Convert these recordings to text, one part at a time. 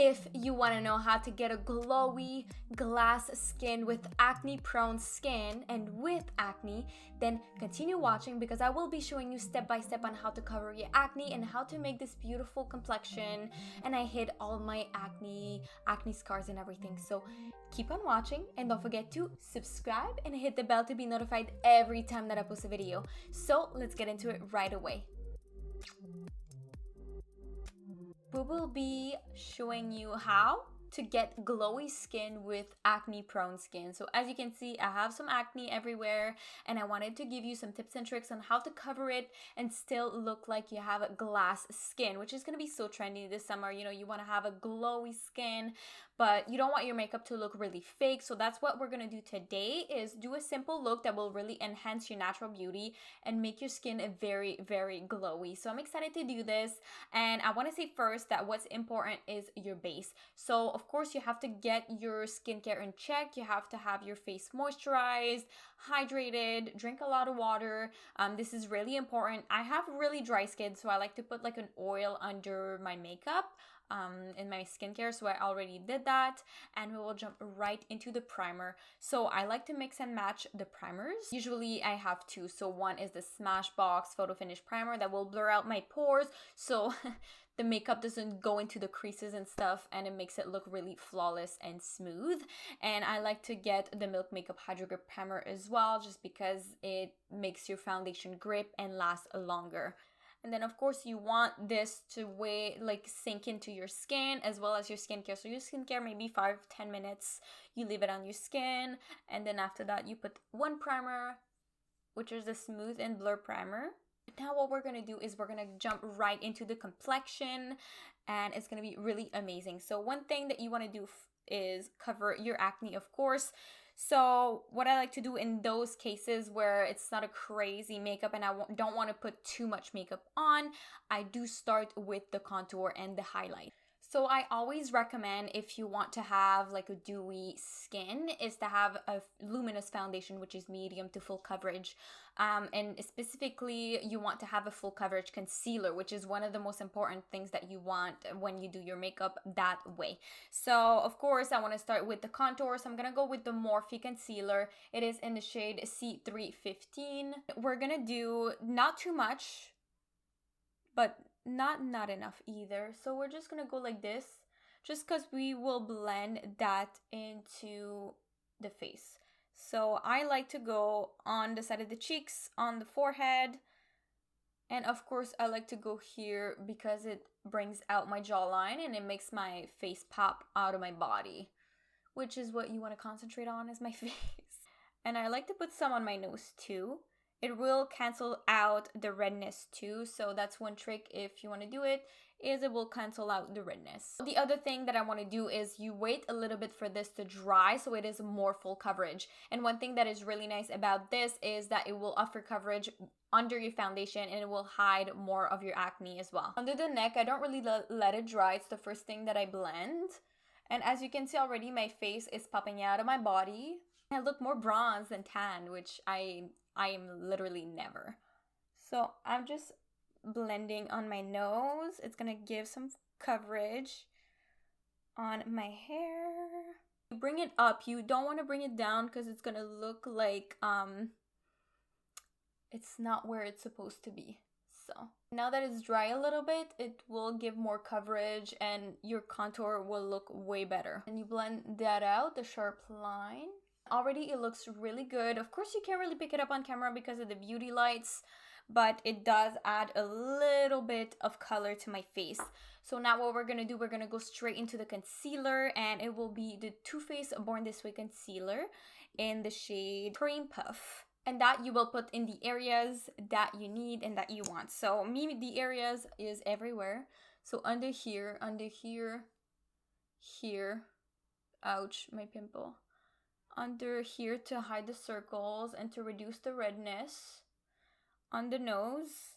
If you want to know how to get a glowy, glass skin with acne-prone skin and with acne, then continue watching because I will be showing you step by step on how to cover your acne and how to make this beautiful complexion. And I hid all my acne scars and everything. So keep on watching and don't forget to subscribe and hit the bell to be notified every time that I post a video. So let's get into it right away. We will be showing you how to get glowy skin with acne prone skin. So as you can see, I have some acne everywhere and I wanted to give you some tips and tricks on how to cover it and still look like you have a glass skin, which is going to be so trendy this summer. You know, you want to have a glowy skin, but you don't want your makeup to look really fake. So that's what we're going to do today, is do a simple look that will really enhance your natural beauty and make your skin very, very glowy. So I'm excited to do this. And I want to say first that what's important is your base. So of course you have to get your skincare in check. You have to have your face moisturized, hydrated, drink a lot of water. This is really important. I have really dry skin, so I like to put like an oil under my makeup in my skincare, so I already did that, and we will jump right into the primer. So I like to mix and match the primers. Usually I have two. So one is the Smashbox Photo Finish Primer that will blur out my pores, so the makeup doesn't go into the creases and stuff, and it makes it look really flawless and smooth. And I like to get the Milk Makeup Hydro Grip Primer as well, just because it makes your foundation grip and last longer. And then of course you want this to sink into your skin as well as your skincare. So your skincare, maybe 5-10 minutes, you leave it on your skin, and then after that you put one primer, which is the Smooth and Blur Primer. Now what we're going to do is we're going to jump right into the complexion, and it's going to be really amazing. So one thing that you want to do is cover your acne, of course. So what I like to do in those cases where it's not a crazy makeup and I don't want to put too much makeup on, I do start with the contour and the highlight. So I always recommend, if you want to have like a dewy skin, is to have a luminous foundation, which is medium to full coverage. And specifically, you want to have a full coverage concealer, which is one of the most important things that you want when you do your makeup that way. So of course, I want to start with the contour. So I'm going to go with the Morphe concealer. It is in the shade C315. We're going to do not too much, but not enough either. So we're just gonna go like this, just because we will blend that into the face. So I like to go on the side of the cheeks, on the forehead, and of course I like to go here because it brings out my jawline and it makes my face pop out of my body, which is what you want to concentrate on, is my face. And I like to put some on my nose too. It will cancel out the redness too, so that's one trick if you want to do it, is it will cancel out the redness. The other thing that I want to do is you wait a little bit for this to dry so it is more full coverage. And one thing that is really nice about this is that it will offer coverage under your foundation and it will hide more of your acne as well. Under the neck, I don't really let it dry. It's the first thing that I blend. And as you can see already, my face is popping out of my body. I look more bronze than tan, which I am literally never. So I'm just blending on my nose. It's gonna give some coverage on my hair. You bring it up. You don't want to bring it down because it's gonna look like it's not where it's supposed to be. So now that it's dry a little bit, it will give more coverage and your contour will look way better. And you blend that out, the sharp line. Already it looks really good. Of course you can't really pick it up on camera because of the beauty lights, but it does add a little bit of color to my face. So now what we're gonna do, we're gonna go straight into the concealer, and it will be the Too Faced Born This Way concealer in the shade Cream Puff. And that you will put in the areas that you need and that you want. So the areas is everywhere. So under here, here, ouch, my pimple. Under here to hide the circles and to reduce the redness. On the nose,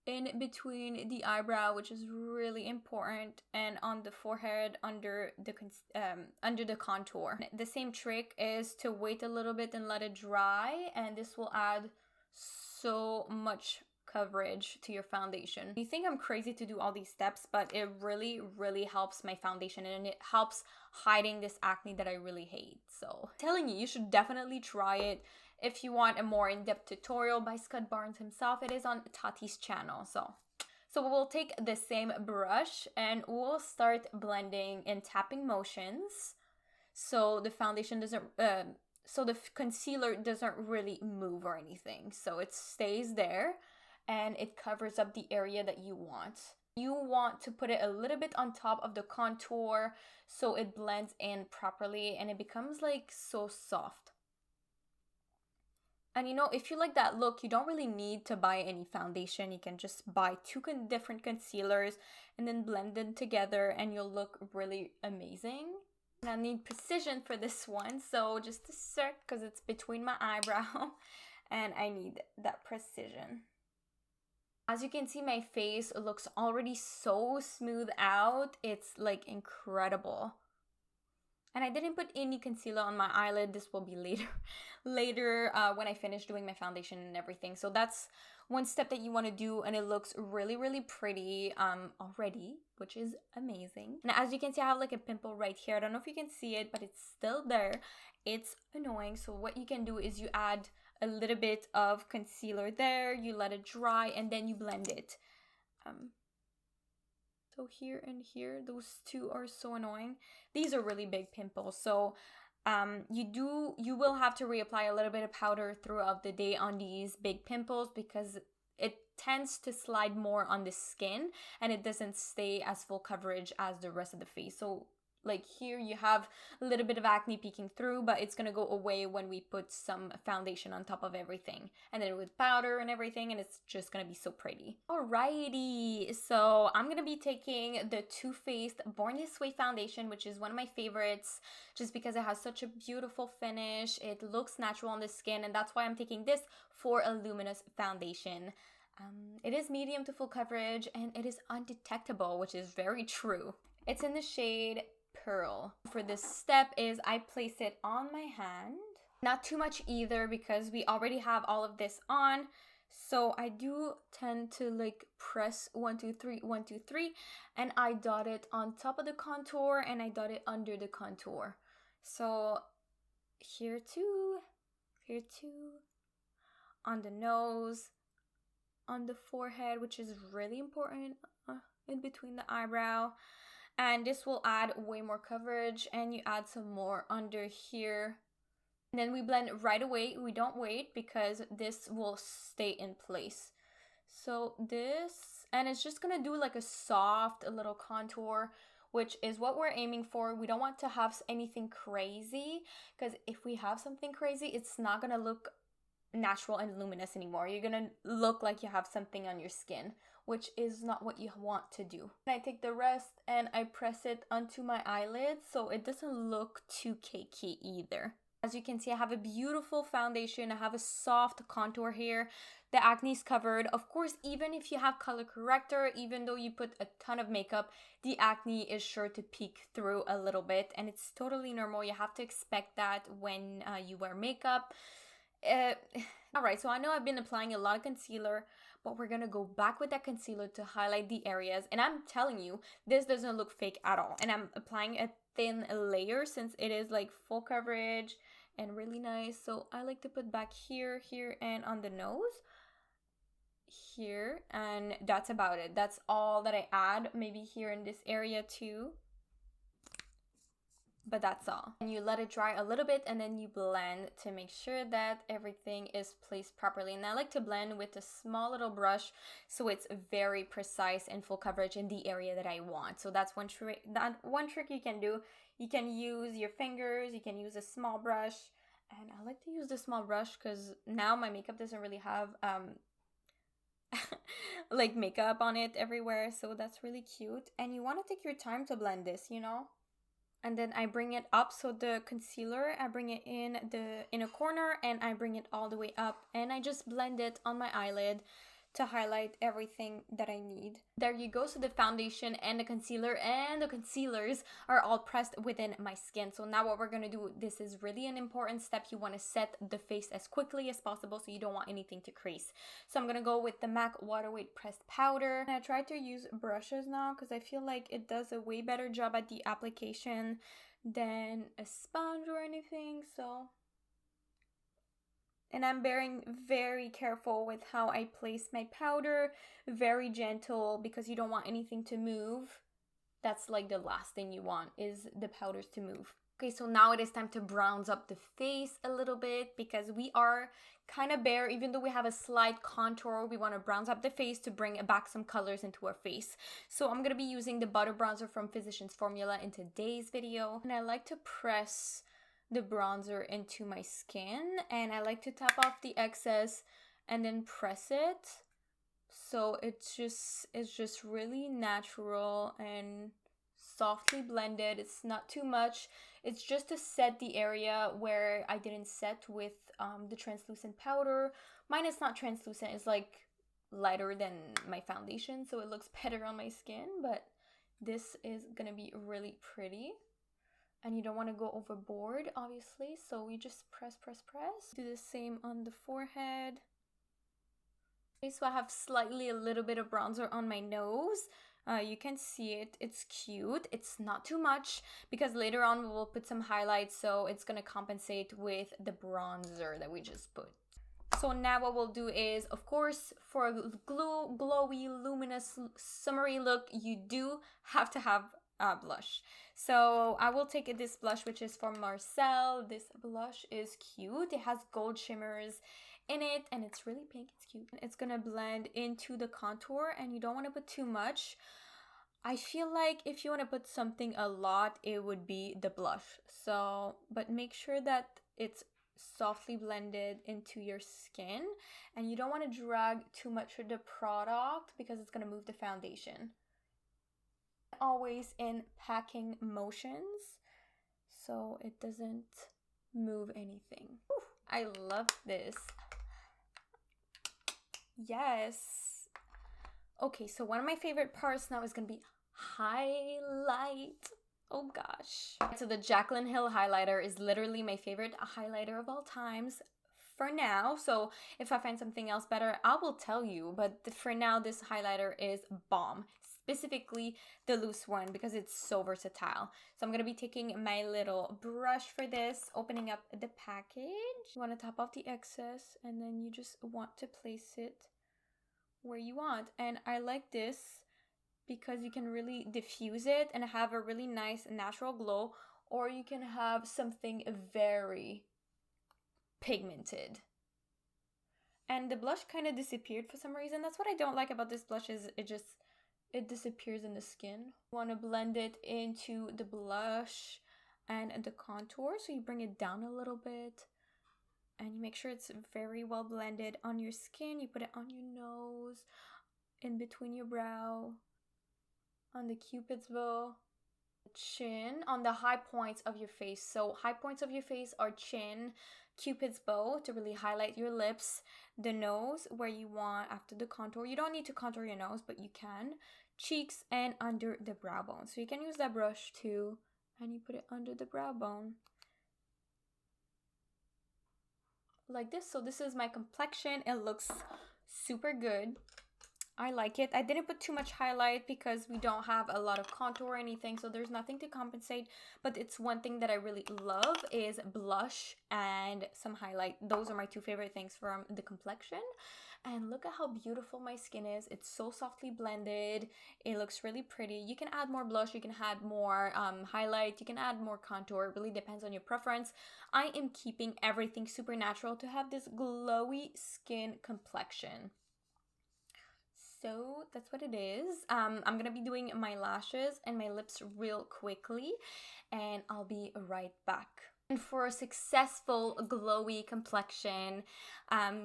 in between the eyebrow, which is really important, and on the forehead under the contour. The same trick is to wait a little bit and let it dry, and this will add so much coverage to your foundation. You think I'm crazy to do all these steps, but it really, really helps my foundation, and it helps hiding this acne that I really hate. So I'm telling you, you should definitely try it. If you want a more in-depth tutorial by Scott Barnes himself, it is on Tati's channel. So we'll take the same brush and we'll start blending in tapping motions, so the foundation doesn't, so the concealer doesn't really move or anything. So it stays there and it covers up the area that you want. You want to put it a little bit on top of the contour so it blends in properly and it becomes like so soft. And you know, if you like that look, you don't really need to buy any foundation. You can just buy two different concealers and then blend them together and you'll look really amazing. And I need precision for this one, so just a sec, because it's between my eyebrow and I need that precision. As you can see, my face looks already so smooth out. It's like incredible. And I didn't put any concealer on my eyelid. This will be later when I finish doing my foundation and everything. So that's one step that you want to do, and it looks really, really pretty already, which is amazing. And as you can see, I have like a pimple right here. I don't know if you can see it, but it's still there. It's annoying. So what you can do is you add a little bit of concealer there, you let it dry, and then you blend it. So here and here, those two are so annoying. These are really big pimples, so you will have to reapply a little bit of powder throughout the day on these big pimples, because it tends to slide more on the skin and it doesn't stay as full coverage as the rest of the face. So like here you have a little bit of acne peeking through, but it's gonna go away when we put some foundation on top of everything, and then with powder and everything, and it's just gonna be so pretty. Alrighty, so I'm gonna be taking the Too Faced Born This Way foundation, which is one of my favorites just because it has such a beautiful finish. It looks natural on the skin, and that's why I'm taking this for a luminous foundation. It is medium to full coverage and it is undetectable, which is very true. It's in the shade Pearl. For this step is I place it on my hand, not too much either because we already have all of this on. So I do tend to like press 1 2 3 1 2 3, and I dot it on top of the contour and I dot it under the contour. So here too, on the nose, on the forehead, which is really important, in between the eyebrow. And this will add way more coverage, and you add some more under here. And then we blend right away. We don't wait because this will stay in place. So this, and it's just gonna do like a soft little contour, which is what we're aiming for. We don't want to have anything crazy, because if we have something crazy, it's not gonna look natural and luminous anymore. You're gonna look like you have something on your skin, which is not what you want to do. And I take the rest and I press it onto my eyelid so it doesn't look too cakey either. As you can see, I have a beautiful foundation. I have a soft contour here. The acne is covered. Of course, even if you have color corrector, even though you put a ton of makeup, the acne is sure to peek through a little bit, and it's totally normal. You have to expect that when you wear makeup. Alright, so I know I've been applying a lot of concealer, but we're gonna go back with that concealer to highlight the areas, and I'm telling you, this doesn't look fake at all. And I'm applying a thin layer since it is like full coverage and really nice. So I like to put back here, and on the nose here, and that's about it. That's all that I add. Maybe here in this area too, but that's all. And you let it dry a little bit and then you blend to make sure that everything is placed properly. And I like to blend with a small little brush so it's very precise and full coverage in the area that I want. So that's one trick you can do. You can use your fingers, you can use a small brush, and I like to use the small brush because now my makeup doesn't really have like makeup on it everywhere, so that's really cute. And you want to take your time to blend this, you know. And then I bring it up, so the concealer, I bring it in a corner and I bring it all the way up, and I just blend it on my eyelid to highlight everything that I need. There you go. So the foundation and the concealer and the concealers are all pressed within my skin. So now what we're going to do, this is really an important step. You want to set the face as quickly as possible so you don't want anything to crease. So I'm going to go with the MAC Water Weight Pressed Powder. And I try to use brushes now because I feel like it does a way better job at the application than a sponge or anything. So, and I'm being very careful with how I place my powder, very gentle, because you don't want anything to move. That's like the last thing you want, is the powders to move. Okay, so now it is time to bronze up the face a little bit because we are kind of bare. Even though we have a slight contour, we want to bronze up the face to bring back some colors into our face. So I'm going to be using the Butter Bronzer from Physicians Formula in today's video. And I like to press the bronzer into my skin, and I like to tap off the excess and then press it. So it's just really natural and softly blended. It's not too much. It's just to set the area where I didn't set with the translucent powder. Mine is not translucent. It's like lighter than my foundation, so it looks better on my skin, but this is gonna be really pretty. And you don't want to go overboard, obviously, so you just press. Do the same on the forehead. Okay, so I have slightly a little bit of bronzer on my nose. You can see it. It's cute. It's not too much because later on we will put some highlights, so it's going to compensate with the bronzer that we just put. So now what we'll do is, of course, for a glowy, luminous, summery look, you do have to have blush. So I will take this blush, which is from Marcel. This blush is cute. It has gold shimmers in it and it's really pink. It's cute. It's gonna blend into the contour and you don't want to put too much. I feel like if you want to put something a lot, it would be the blush. So, but make sure that it's softly blended into your skin and you don't want to drag too much of the product because it's going to move the foundation. Always in packing motions so it doesn't move anything. Whew, I love this. Yes. Okay, so one of my favorite parts now is gonna be highlight. Oh gosh. So the Jaclyn Hill highlighter is literally my favorite highlighter of all times for now. So if I find something else better, I will tell you. But for now, this highlighter is bomb. Specifically the loose one because it's so versatile. So I'm going to be taking my little brush for this, opening up the package. You want to tap off the excess and then you just want to place it where you want. And I like this because you can really diffuse it and have a really nice natural glow, or you can have something very pigmented. And the blush kind of disappeared for some reason. That's what I don't like about this blush, is it disappears in the skin. You want to blend it into the blush and the contour, so you bring it down a little bit and you make sure it's very well blended on your skin. You put it on your nose, in between your brow, on the cupid's bow, chin, on the high points of your face. So high points of your face are chin, cupid's bow to really highlight your lips, the nose where you want after the contour. You don't need to contour your nose, but you can. Cheeks and under the brow bone. So you can use that brush too, and you put it under the brow bone like this. So this is my complexion. It looks super good. I like it. I didn't put too much highlight because we don't have a lot of contour or anything, so there's nothing to compensate. But it's one thing that I really love is blush and some highlight. Those are my two favorite things from the complexion. And look at how beautiful my skin is. It's so softly blended. It looks really pretty. You can add more blush, you can add more highlight, you can add more contour. It really depends on your preference. I am keeping everything super natural to have this glowy skin complexion. So that's what it is. I'm gonna be doing my lashes and my lips real quickly, and I'll be right back. And for a successful glowy complexion,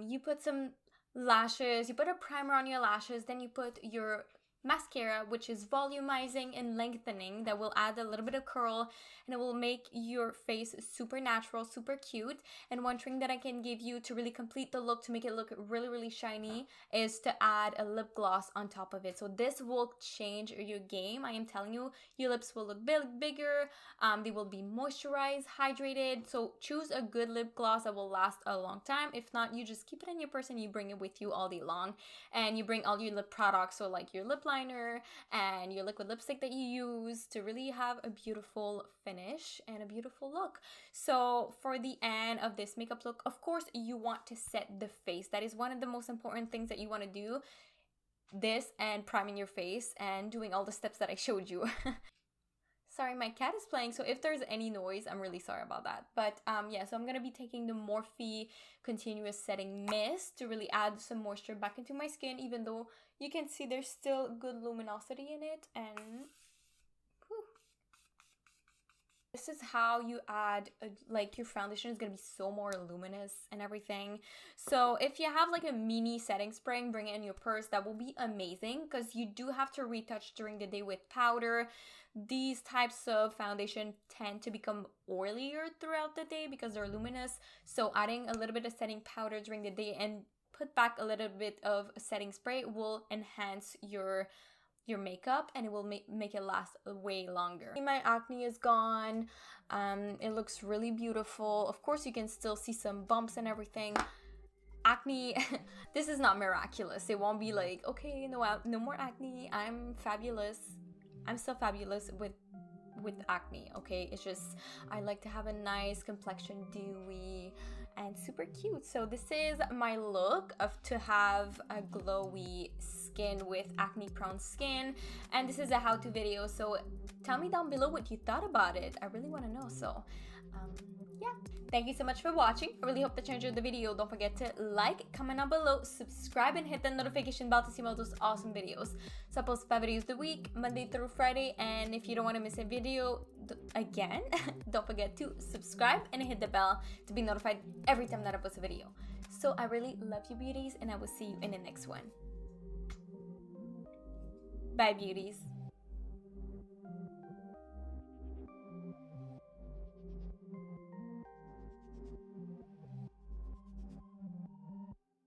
you put some lashes, you put a primer on your lashes, then you put your mascara, which is volumizing and lengthening, that will add a little bit of curl and it will make your face super natural, super cute. And one trick that I can give you to really complete the look, to make it look really, really shiny, is to add a lip gloss on top of it. So this will change your game. I am telling you, your lips will look bigger, they will be moisturized, hydrated. So choose a good lip gloss that will last a long time. If not, you just keep it in your purse and you bring it with you all day long, and you bring all your lip products, so like your lip liner and your liquid lipstick that you use, to really have a beautiful finish and a beautiful look. So for the end of this makeup look, of course you want to set the face. That is one of the most important things that you want to do, this and priming your face and doing all the steps that I showed you. Sorry, my cat is playing, so if there's any noise, I'm really sorry about that. But yeah, so I'm gonna be taking the Morphe Continuous Setting Mist to really add some moisture back into my skin, even though you can see there's still good luminosity in it. And whew, this is how you add like your foundation is gonna be so more luminous and everything. So if you have like a mini setting spray, bring it in your purse, that will be amazing, because you do have to retouch during the day with powder. These types of foundation tend to become oilier throughout the day because they're luminous. So adding a little bit of setting powder during the day and put back a little bit of setting spray will enhance your makeup, and it will make it last way longer. My acne is gone. It looks really beautiful. Of course, you can still see some bumps and everything. Acne, this is not miraculous. It won't be like, okay, no more acne, I'm fabulous. I'm still fabulous with acne, okay? It's just, I like to have a nice complexion, dewy and super cute. So this is my look to have a glowy skin with acne prone skin, and this is a how-to video. So tell me down below what you thought about it. I really want to know. So yeah, thank you so much for watching. I really hope that you enjoyed the video. Don't forget to like, comment down below, subscribe, and hit the notification bell to see more of those awesome videos. So I post 5 videos a week, Monday through Friday, and if you don't want to miss a video again, don't forget to subscribe and hit the bell to be notified every time that I post a video. So I really love you, beauties, and I will see you in the next one. Bye, beauties.